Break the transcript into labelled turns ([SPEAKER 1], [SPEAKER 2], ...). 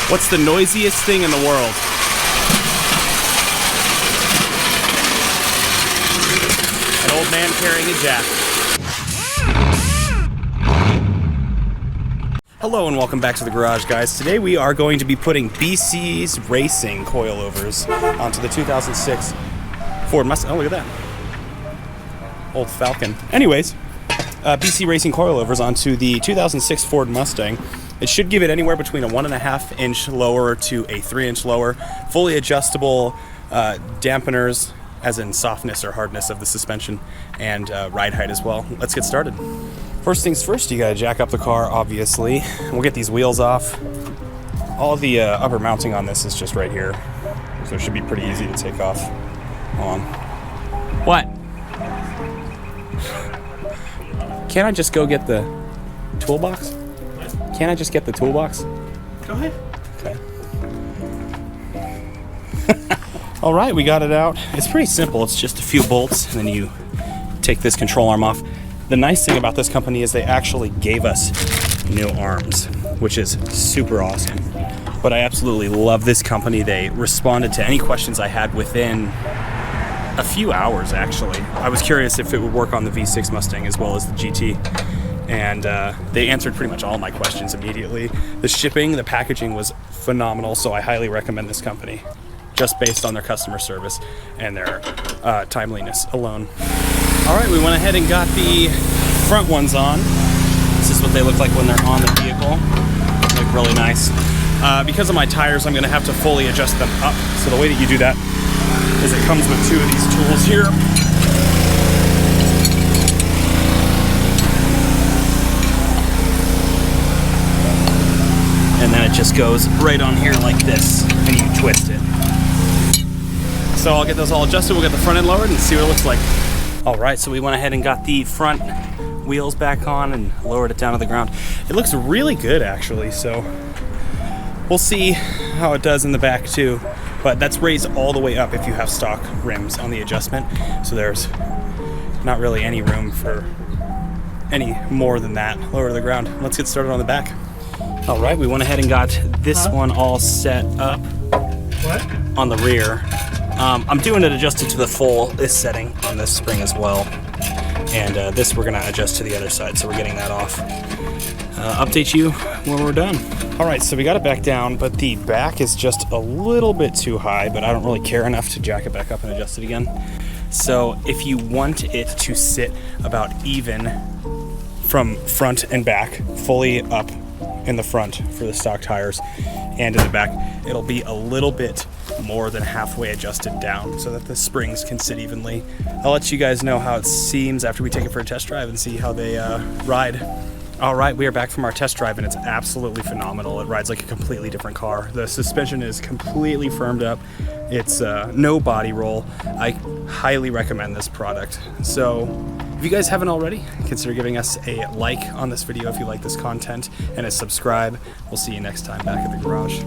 [SPEAKER 1] What's the noisiest thing in the world? An old man carrying a jack. Hello and welcome back to the garage, guys. Today we are going to be putting BC's Racing coilovers onto the 2006 Ford Mustang. Oh, look at that. Old Falcon. Anyways, BC Racing coilovers onto the 2006 Ford Mustang. It should give it anywhere between a 1.5 inch lower to a 3 inch lower. Fully adjustable dampeners, as in softness or hardness of the suspension, and ride height as well. Let's get started. First things first, you gotta jack up the car, obviously. We'll get these wheels off. All the upper mounting on this is just right here, so it should be pretty easy to take off. Hold on. What? Can't I just go get the toolbox? Can't I just get the toolbox?
[SPEAKER 2] Go ahead.
[SPEAKER 1] Okay. All right, we got it out. It's pretty simple. It's just a few bolts, and then you take this control arm off. The nice thing about this company is they actually gave us new arms, which is super awesome. But I absolutely love this company. They responded to any questions I had within a few hours, actually. I was curious if it would work on the V6 Mustang as well as the GT. And they answered pretty much all my questions immediately. The shipping, the packaging was phenomenal, so I highly recommend this company, just based on their customer service and their timeliness alone. All right, we went ahead and got the front ones on. This is what they look like when they're on the vehicle. They look really nice. Because of my tires, I'm gonna have to fully adjust them up. So the way that you do that is it comes with two of these tools here. And then it just goes right on here like this, and you twist it. So I'll get those all adjusted, we'll get the front end lowered and see what it looks like. All right, so we went ahead and got the front wheels back on and lowered it down to the ground. It looks really good, actually, so we'll see how it does in the back too. But that's raised all the way up if you have stock rims on the adjustment. So there's not really any room for any more than that lower to the ground. Let's get started on the back. All right, we went ahead and got this one all set up on the rear. I'm doing it adjusted to the full this setting on this spring as well. And this we're gonna adjust to the other side, so we're getting that off. Update you when we're done. All right, so we got it back down, but the back is just a little bit too high, but I don't really care enough to jack it back up and adjust it again. So if you want it to sit about even from front and back, fully up in the front for the stock tires and in the back, it'll be a little bit more than halfway adjusted down so that the springs can sit evenly. I'll let you guys know how it seems after we take it for a test drive and see how they ride. All right, we are back from our test drive and it's absolutely phenomenal. It rides like a completely different car. The suspension is completely firmed up. It's no body roll. I highly recommend this product. So if you guys haven't already, consider giving us a like on this video if you like this content and a subscribe. We'll see you next time back at the garage.